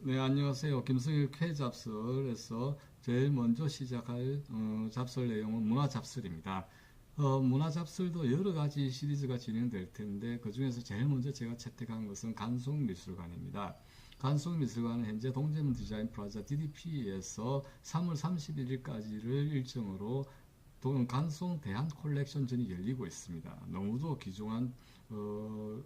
네, 안녕하세요. 김성일 K잡설에서 제일 먼저 시작할 잡설 내용은 문화잡설입니다. 문화잡설도 여러 가지 시리즈가 진행될 텐데 그 중에서 제일 먼저 제가 채택한 것은 간송미술관입니다. 간송미술관은 현재 동대문 디자인 프라자 DDP에서 3월 31일까지를 일정으로 간송 대한 콜렉션전이 열리고 있습니다. 너무도 귀중한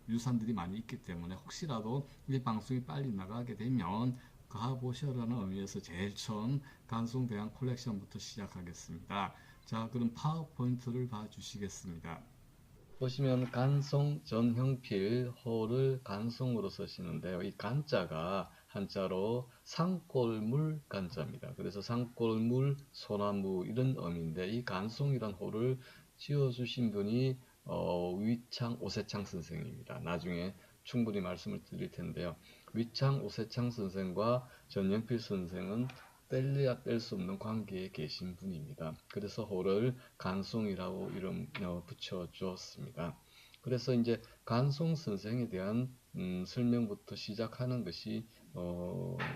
유산들이 많이 있기 때문에 혹시라도 이 방송이 빨리 나가게 되면 가보셔라는 의미에서 제일 처음 간송 대한 콜렉션부터 시작하겠습니다. 자, 그럼 파워포인트를 봐주시겠습니다. 보시면 간송 전형필 호를 간송으로 쓰시는데요. 이 간자가 한자로 산골물 간자입니다. 그래서 산골물, 소나무 이런 의미인데 이 간송이란 호를 지어주신 분이 위창 오세창 선생입니다. 나중에 충분히 말씀을 드릴 텐데요. 위창 오세창 선생과 전영필 선생은 뗄래야 뗄 수 없는 관계에 계신 분입니다. 그래서 호를 간송이라고 이름 붙여 주었습니다. 그래서 이제 간송 선생에 대한 설명부터 시작하는 것이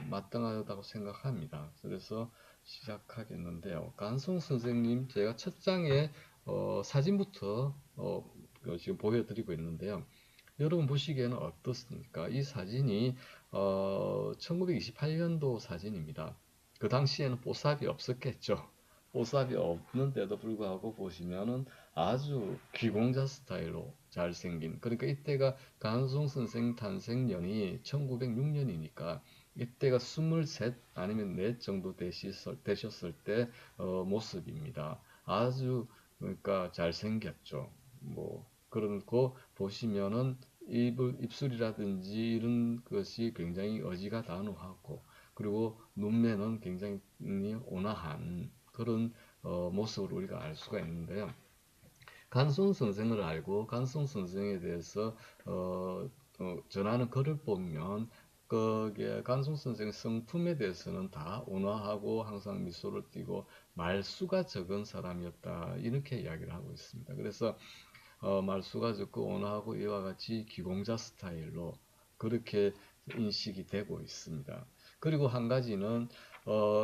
마땅하다고 생각합니다. 그래서 시작하겠는데요. 간송 선생님 제가 첫 장에 사진부터 지금 보여드리고 있는데요. 여러분 보시기에는 어떻습니까? 이 사진이 1928년도 사진입니다. 그 당시에는 뽀삽이 없었겠죠. 뽀삽이 없는데도 불구하고 보시면은 아주 귀공자 스타일로 잘생긴, 그러니까 이때가 간송 선생 탄생년이 1906년이니까 이때가 23 아니면 4 정도 되셨을 때 모습입니다. 아주 그러니까 잘생겼죠. 뭐 그렇고 보시면은 입술이라든지 이런 것이 굉장히 어지가 단호하고, 그리고 눈매는 굉장히 온화한 그런 모습을 우리가 알 수가 있는데요. 간송 선생을 알고 간송 선생에 대해서 전하는 글을 보면 거기에 간송 선생의 성품에 대해서는 다 온화하고 항상 미소를 띠고 말수가 적은 사람이었다, 이렇게 이야기를 하고 있습니다. 그래서 말수가 적고 온화하고 이와 같이 기공자 스타일로 그렇게 인식이 되고 있습니다. 그리고 한 가지는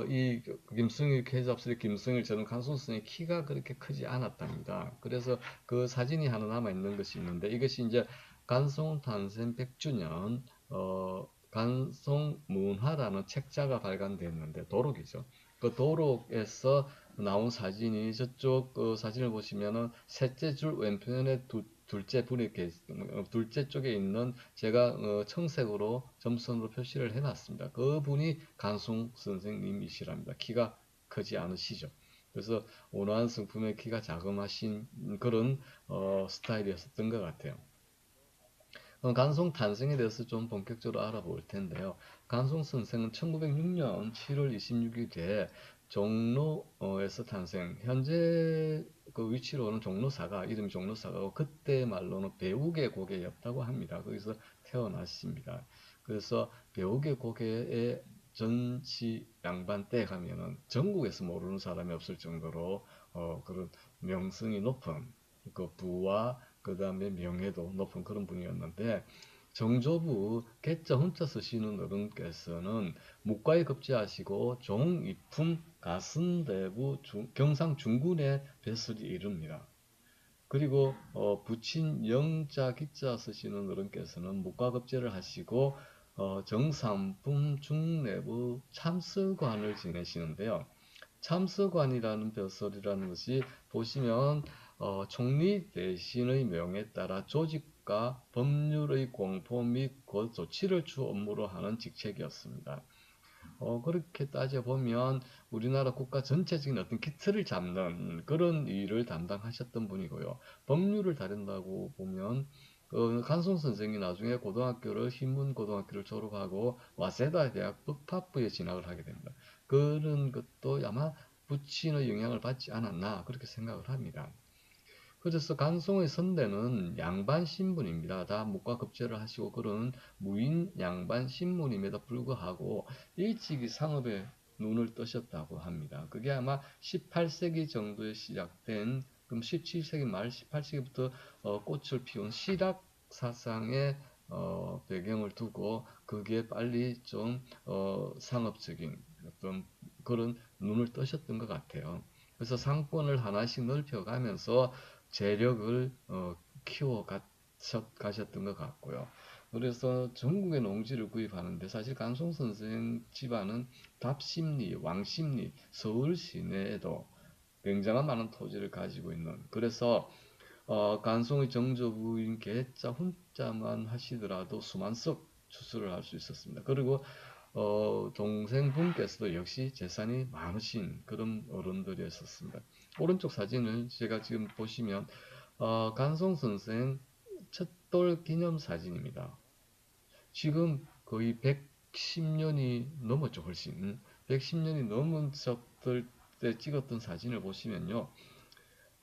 이 김승일 케이잡스의 김승일 저는 간송성의 키가 그렇게 크지 않았답니다. 그래서 그 사진이 하나 남아 있는 것이 있는데 이것이 이제 간송 탄생 100주년 간송 문화라는 책자가 발간됐는데 도록이죠. 그 도록에서 나온 사진이 저쪽 그 사진을 보시면은 셋째 줄 왼편에 둘째 분이 둘째 쪽에 있는 제가 청색으로 점선으로 표시를 해놨습니다. 그 분이 간송 선생님이시랍니다. 키가 크지 않으시죠. 그래서 온화한 성품의 키가 자그마신 그런 스타일이었던 것 같아요. 간송 탄생에 대해서 좀 본격적으로 알아볼 텐데요. 간송 선생은 1906년 7월 26일에 종로에서 탄생, 현재 그 위치로는 종로사가, 이름이 종로사가고 그때 말로는 배우계 고개였다고 합니다. 거기서 태어났습니다. 그래서 배우계 고개의 전치 양반때 가면은 전국에서 모르는 사람이 없을 정도로 그런 명성이 높은 그 부와 그 다음에 명예도 높은 그런 분이었는데, 정조부 개자 혼자 쓰시는 어른께서는 묵과에 급제하시고 종이품 가승대부 경상 중군의 뱃슬이 이릅니다. 그리고 부친 영자 기자 쓰시는 어른께서는 묵과 급제를 하시고 정삼품 중내부 참서관을 지내시는데요. 참서관이라는 벼슬이라는 것이 보시면 총리 대신의 명에 따라 조직과 법률의 공포 및 그 조치를 주 업무로 하는 직책이었습니다. 그렇게 따져보면 우리나라 국가 전체적인 어떤 기틀을 잡는 그런 일을 담당하셨던 분이고요. 법률을 다룬다고 보면 간송 선생이 나중에 고등학교를 흰문고등학교를 졸업하고 와세다 대학 법학부에 진학을 하게 됩니다. 그런 것도 아마 부친의 영향을 받지 않았나 그렇게 생각을 합니다. 그래서 간송의 선대는 양반 신분입니다. 다 묵과 급제를 하시고 그런 무인 양반 신분임에도 불구하고 일찍이 상업에 눈을 뜨셨다고 합니다. 그게 아마 18세기 정도에 시작된, 그럼 17세기 말 18세기부터 꽃을 피운 실학 사상의 배경을 두고 거기에 빨리 좀 상업적인 어떤 그런 눈을 뜨셨던 것 같아요. 그래서 상권을 하나씩 넓혀가면서 재력을 키워 가셨던 것 같고요. 그래서 전국의 농지를 구입하는데 사실 간송 선생 집안은 답심리, 왕십리, 서울 시내에도 굉장한 많은 토지를 가지고 있는, 그래서 간송의 정조부인 계자 훈자만 하시더라도 수만석 추수를 할 수 있었습니다. 그리고 동생분께서도 역시 재산이 많으신 그런 어른들이었습니다. 오른쪽 사진을 제가 지금 보시면 간송 선생 첫돌 기념 사진입니다. 지금 거의 110년이 넘었죠, 훨씬. 110년이 넘은 척들 때 찍었던 사진을 보시면요.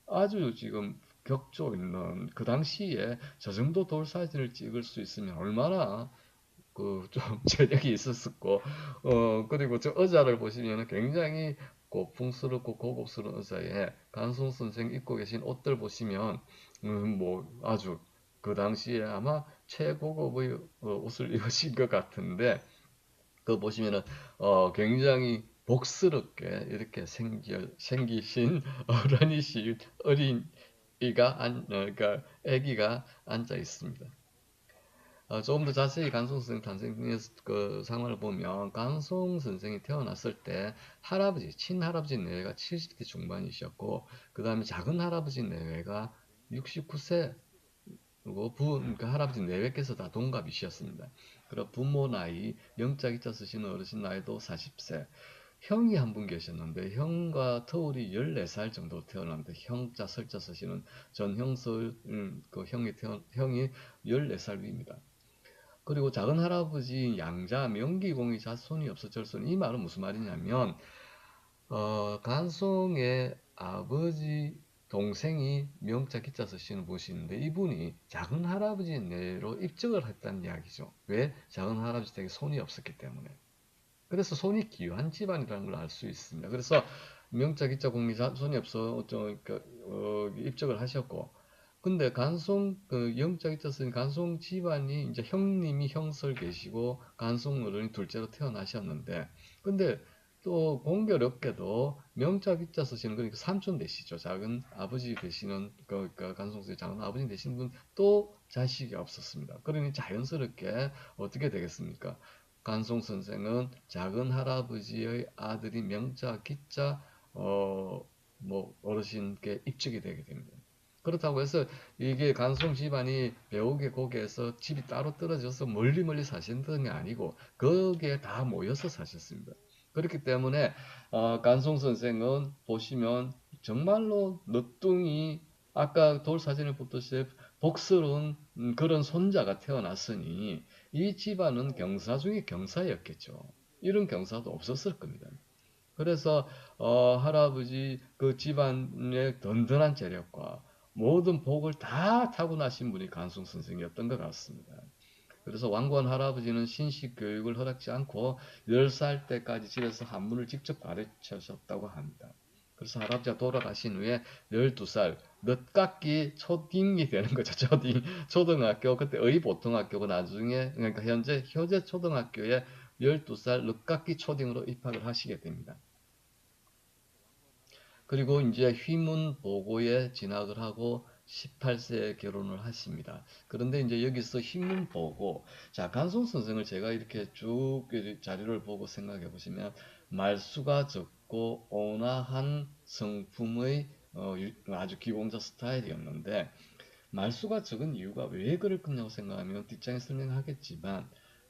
아주 지금 격조 있는 그 당시에 저 정도 돌 사진을 찍을 수 있으면 얼마나 그 좀 재력이 있었고, 그리고 저 의자를 보시면 굉장히 고풍스럽고 고급스러운 의자에 간송 선생 입고 계신 옷들 보시면 뭐 아주 그 당시에 아마 최고급의 옷을 입으신 것 같은데, 그거 보시면은 굉장히 복스럽게 이렇게 생기신 어른이신 어린이가 그러니까 아기가 앉아 있습니다. 조금 더 자세히 간송 선생 탄생 그 상황을 보면 간송 선생이 태어났을 때 할아버지, 친할아버지 내외가 70대 중반이셨고, 그 다음에 작은 할아버지 내외가 69세, 그리고 그러니까 할아버지 내외께서 다 동갑이셨습니다. 그리고 부모 나이, 영자 기자 쓰시는 어르신 나이도 40세. 형이 한 분 계셨는데 형과 터울이 14살 정도 태어났는데 형자 설자 쓰시는 전형설 그 형이 14살 위입니다. 그리고 작은 할아버지 양자 명기공이 자손이 없어 절손, 이 말은 무슨 말이냐면 간송의 아버지 동생이 명자 기자 쓰시는 분이신데 이분이 작은 할아버지 내로 입적을 했다는 이야기죠. 왜? 작은 할아버지 댁에 손이 없었기 때문에. 그래서 손이 귀한 집안이라는 걸 알 수 있습니다. 그래서 명자 기자 공이 손이 없어 입적을 하셨고, 근데 간송 그 영자 기자스는 간송 집안이 이제 형님이 형설 계시고 간송 어른이 둘째로 태어나셨는데, 근데 또 공교롭게도 명자 기자 쓰시는, 그러니까 삼촌 되시죠. 작은 아버지 되시는 그러니까 간송스의 작은 아버지 되시는 분 또 자식이 없었습니다. 그러니 자연스럽게 어떻게 되겠습니까? 간송 선생은 작은 할아버지의 아들이 명자 기자 뭐 어르신께 입직이 되게 됩니다. 그렇다고 해서 이게 간송 집안이 배옥의 고개에서 집이 따로 떨어져서 멀리 멀리 사시는 게 아니고 거기에 다 모여서 사셨습니다. 그렇기 때문에 간송 선생은 보시면 정말로 늦둥이, 아까 돌 사진을 보듯이 복스러운 그런 손자가 태어났으니 이 집안은 경사 중에 경사였겠죠. 이런 경사도 없었을 겁니다. 그래서 할아버지 그 집안의 든든한 재력과 모든 복을 다 타고나신 분이 간송 선생이었던 것 같습니다. 그래서 왕건 할아버지는 신식 교육을 허락지 않고 10살 때까지 집에서 한문을 직접 가르치셨다고 합니다. 그래서 할아버지가 돌아가신 후에 12살 늦깎이 초딩이 되는 거죠. 초등학교, 그때 의보통학교고 나중에 그러니까 현재 효재 초등학교에 12살 늦깎이 초딩으로 입학을 하시게 됩니다. 그리고 이제 휘문 보고에 진학을 하고 18세에 결혼을 하십니다. 그런데 이제 여기서 휘문 보고, 자, 간송 선생을 제가 이렇게 쭉 자료를 보고 생각해 보시면 말수가 적고 온화한 성품의 아주 기공자 스타일이었는데, 말수가 적은 이유가 왜 그럴 거냐고 생각하면 뒷장에 설명하겠지만,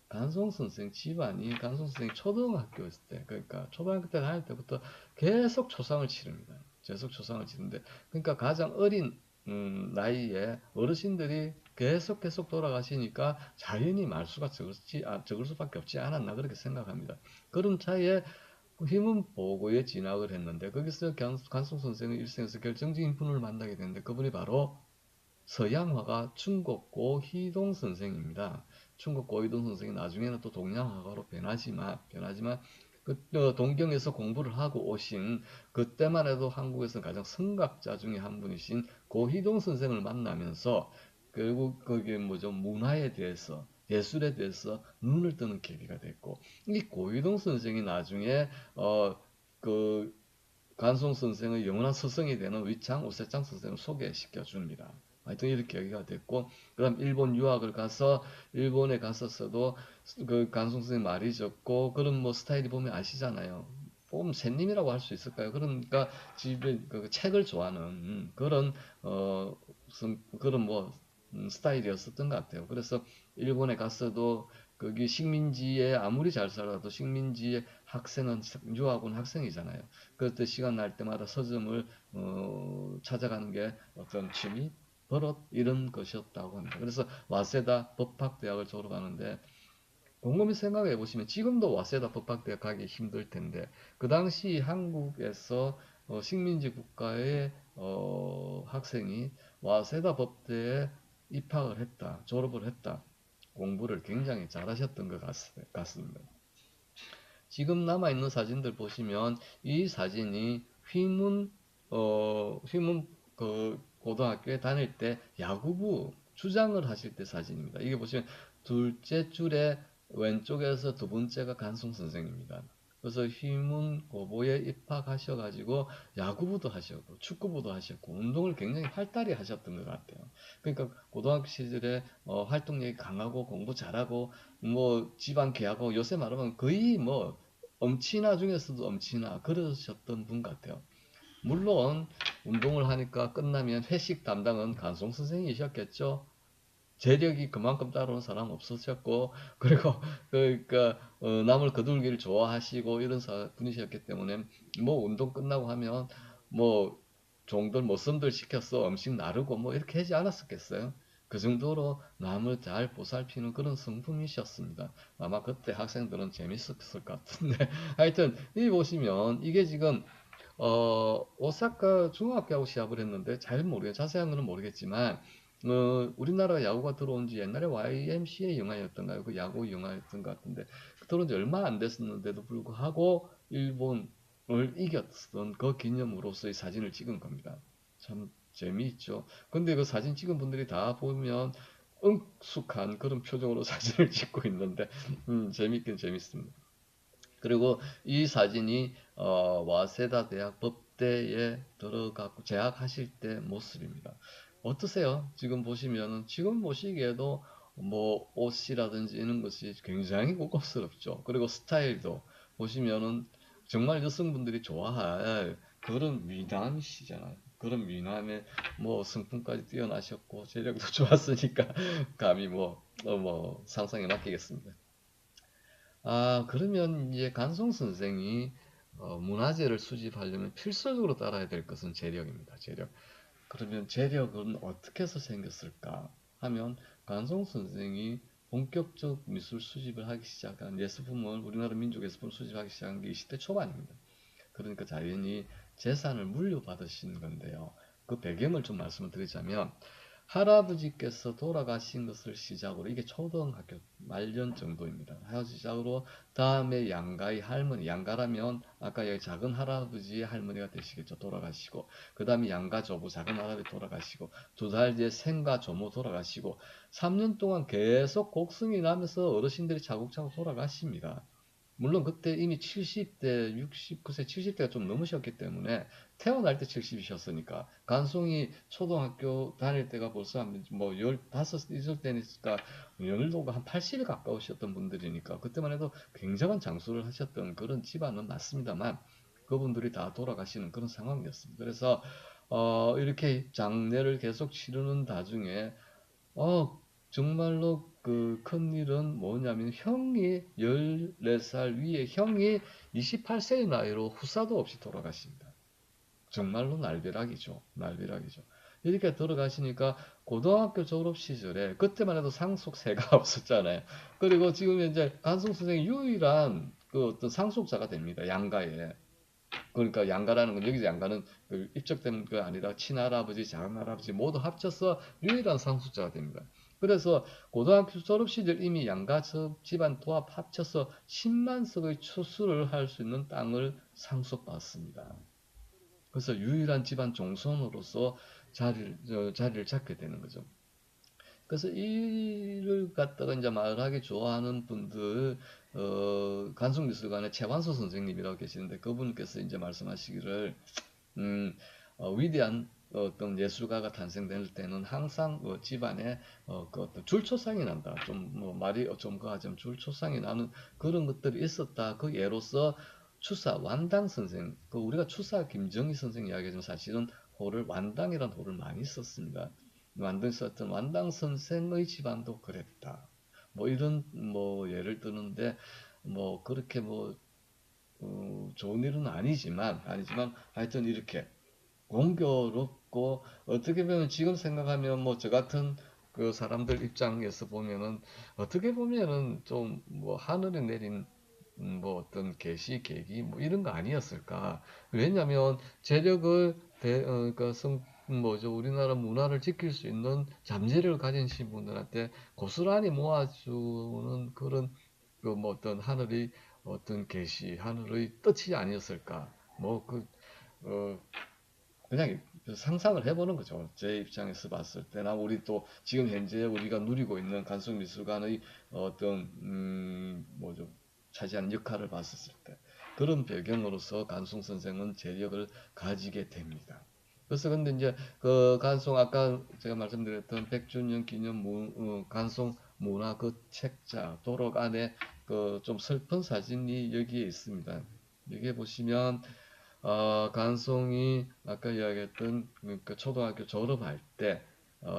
간송 선생 집안이 간송 선생이 초등학교 있을 때, 그러니까 초등학교 때 다닐 때부터 계속 초상을 치릅니다. 계속 초상을 치는데, 그러니까 가장 어린 나이에 어르신들이 계속 돌아가시니까 자연히 말수가 적을 수밖에 없지 않았나 그렇게 생각합니다. 그런 차이에 힘은 보고에 진학을 했는데, 거기서 간송 선생의 일생에서 결정적인 분을 만나게 되는데, 그분이 바로 서양화가 충곡고 희동 선생입니다. 충곡고 희동 선생이 나중에는 또 동양화가로 변하지만 그 동경에서 공부를 하고 오신, 그때만 해도 한국에서 가장 성각자 중에 한 분이신 고희동 선생을 만나면서 결국 거기에 뭐죠? 문화에 대해서, 예술에 대해서 눈을 뜨는 계기가 됐고, 이 고이동 선생이 나중에 그 간송 선생의 영원한 스승이 되는 위창 우세창 선생을 소개시켜 줍니다. 하여튼 이렇게 계기가 됐고, 그다음 일본 유학을 가서 일본에 갔었어도 그 간송 선생 말이 적고 그런 뭐 스타일이 보면 아시잖아요. 보면 샌님이라고 할 수 있을까요? 그러니까 집에 그 책을 좋아하는 그런 무슨 그런 뭐 스타일이었었던 것 같아요. 그래서 일본에 갔어도 거기 식민지에 아무리 잘 살아도 식민지의 학생은 유학원 학생이잖아요. 그때 시간 날 때마다 서점을 찾아가는 게 어떤 취미, 버릇 이런 것이었다고 합니다. 그래서 와세다 법학대학을 졸업하는데 곰곰이 생각해 보시면 지금도 와세다 법학대학 가기 힘들 텐데 그 당시 한국에서 식민지 국가의 학생이 와세다 법대에 입학을 했다, 졸업을 했다, 공부를 굉장히 잘하셨던 것 같습니다. 지금 남아있는 사진들 보시면 이 사진이 휘문 그 고등학교에 다닐 때 야구부 주장을 하실 때 사진입니다. 이게 보시면 둘째 줄에 왼쪽에서 두 번째가 간송 선생입니다. 그래서 휘문 고보에 입학하셔가지고 야구부도 하셨고 축구부도 하셨고 운동을 굉장히 활달히 하셨던 것 같아요. 그러니까 고등학교 시절에 활동력이 강하고 공부 잘하고 뭐 집안 개하고 요새 말하면 거의 뭐 엄친아 중에서도 엄친아 그러셨던 분 같아요. 물론 운동을 하니까 끝나면 회식 담당은 간송 선생이셨겠죠. 재력이 그만큼 따라오는 사람 없으셨고 그리고 그러니까 남을 거들기를 좋아하시고 이런 분이셨기 때문에 뭐 운동 끝나고 하면 뭐 종들 모선들 시켜서 음식 나르고 뭐 이렇게 하지 않았었겠어요. 그 정도로 남을 잘 보살피는 그런 성품이셨습니다. 아마 그때 학생들은 재밌었을 것 같은데 하여튼 이 보시면 이게 지금 오사카 중학교하고 시합을 했는데 잘 모르겠어요. 자세한 거는 모르겠지만 우리나라 야구가 들어온 지 옛날에 YMCA 영화였던가요? 그 야구 영화였던 것 같은데 들어온 지 얼마 안 됐었는데도 불구하고 일본을 이겼던 그 기념으로서의 사진을 찍은 겁니다. 참 재미있죠. 근데 그 사진 찍은 분들이 다 보면 응숙한 그런 표정으로 사진을 찍고 있는데 재밌긴 재밌습니다. 그리고 이 사진이 와세다 대학 법대에 들어가고 재학하실 때 모습입니다. 어떠세요? 지금 보시면은 지금 보시기에도 뭐 옷이라든지 이런 것이 굉장히 고급스럽죠. 그리고 스타일도 보시면은 정말 여성분들이 좋아할 그런 미남이시잖아요. 그런 미남의 뭐 성품까지 뛰어나셨고 재력도 좋았으니까 감히 뭐 상상에 맡기겠습니다. 아, 그러면 이제 간송 선생이 문화재를 수집하려면 필수적으로 따라야 될 것은 재력입니다. 재력. 그러면 재력은 어떻게 해서 생겼을까 하면 간송 선생이 본격적 미술 수집을 하기 시작한 예술품을 우리나라 민족 예술품 수집하기 시작한 게 20대 초반입니다. 그러니까 자연히 재산을 물려받으신 건데요. 그 배경을 좀 말씀을 드리자면 할아버지께서 돌아가신 것을 시작으로 이게 초등학교 말년 정도입니다. 시작으로 다음에 양가의 할머니, 양가라면 아까 여기 작은 할아버지의 할머니가 되시겠죠. 돌아가시고 그 다음에 양가 조부 작은 할아버지 돌아가시고 두 달 뒤에 생가 조모 돌아가시고 3년 동안 계속 곡성이 나면서 어르신들이 차곡차곡 돌아가십니다. 물론 그때 이미 70대, 69세, 70대가 좀 넘으셨기 때문에 태어날 때 70이셨으니까 간송이 초등학교 다닐 때가 벌써 뭐 15 있을 때니까 연령도가 한 80에 가까우셨던 분들이니까 그때만 해도 굉장한 장수를 하셨던 그런 집안은 맞습니다만 그분들이 다 돌아가시는 그런 상황이었습니다. 그래서 이렇게 장례를 계속 치르는 도중에 정말로 그 큰일은 뭐냐면 형이 14살 위에 형이 28세의 나이로 후사도 없이 돌아가십니다. 정말로 날벼락이죠. 날벼락이죠. 이렇게 돌아가시니까 고등학교 졸업 시절에 그때만 해도 상속세가 없었잖아요. 그리고 지금 이제 간송 선생이 유일한 그 어떤 상속자가 됩니다. 양가에. 그러니까 양가라는 건 여기서 양가는 그 입적된 게 아니라 친할아버지, 작은할아버지 모두 합쳐서 유일한 상속자가 됩니다. 그래서 고등학교 졸업 시절 이미 양가 집안 도합 합쳐서 10만 석의 추수를 할 수 있는 땅을 상속받습니다. 그래서 유일한 집안 종손으로서 자리를 잡게 되는 거죠. 그래서 이를 갖다가 이제 말하기 좋아하는 분들, 간송미술관의 최완소 선생님이라고 계시는데 그분께서 이제 말씀하시기를, 음, 위대한 어떤 예술가가 탄생될 때는 항상 집안에 그 어떤 줄초상이 난다. 좀 뭐 말이 좀 거하자면 줄초상이 나는 그런 것들이 있었다. 그 예로서 추사 완당 선생, 그 우리가 추사 김정희 선생 이야기하지만 사실은 호를 완당이라는 호를 많이 썼습니다. 완당 썼던 완당 선생의 집안도 그랬다. 뭐 이런 뭐 예를 드는데 뭐 그렇게 뭐 좋은 일은 아니지만 하여튼 이렇게 공교롭고 어떻게 보면 지금 생각하면 뭐 저 같은 그 사람들 입장에서 보면은 어떻게 보면은 좀 뭐 하늘에 내린 뭐 어떤 계시 계기 뭐 이런 거 아니었을까? 왜냐하면 재력을 그러니까 뭐죠 우리나라 문화를 지킬 수 있는 잠재력을 가진 분들한테 고스란히 모아주는 그런 그 뭐 어떤 하늘의 어떤 계시 하늘의 뜻이 아니었을까? 뭐그 어, 그냥 상상을 해보는 거죠. 제 입장에서 봤을 때나 우리 또 지금 현재 우리가 누리고 있는 간송미술관의 어떤 뭐죠 차지하는 역할을 봤었을 때 그런 배경으로서 간송 선생은 재력을 가지게 됩니다. 그래서 근데 이제 그 간송 아까 제가 말씀드렸던 100주년 기념 간송 문화 그 책자 도록 안에 그 좀 슬픈 사진이 여기에 있습니다. 여기에 보시면 간송이 아까 이야기했던 그 초등학교 졸업할 때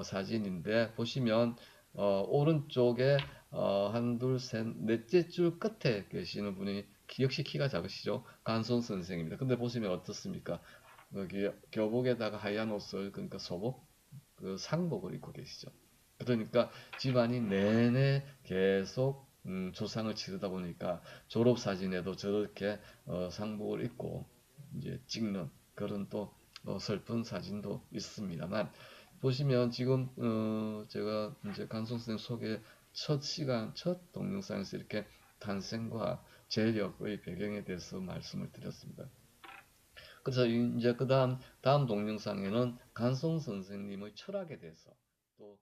사진인데 보시면 오른쪽에 한, 둘, 셋, 넷째 줄 끝에 계시는 분이 역시 키가 작으시죠? 간송 선생입니다. 근데 보시면 어떻습니까? 여기 교복에다가 하얀 옷을 그러니까 소복, 그 상복을 입고 계시죠. 그러니까 집안이 내내 계속 조상을 치르다 보니까 졸업 사진에도 저렇게 상복을 입고 이제 찍는 그런 또 슬픈 사진도 있습니다만 보시면 지금 제가 이제 간송 선생 소개 첫 시간 첫 동영상에서 이렇게 탄생과 재력의 배경에 대해서 말씀을 드렸습니다. 그래서 이제 그 다음 동영상에는 간송 선생님의 철학에 대해서 또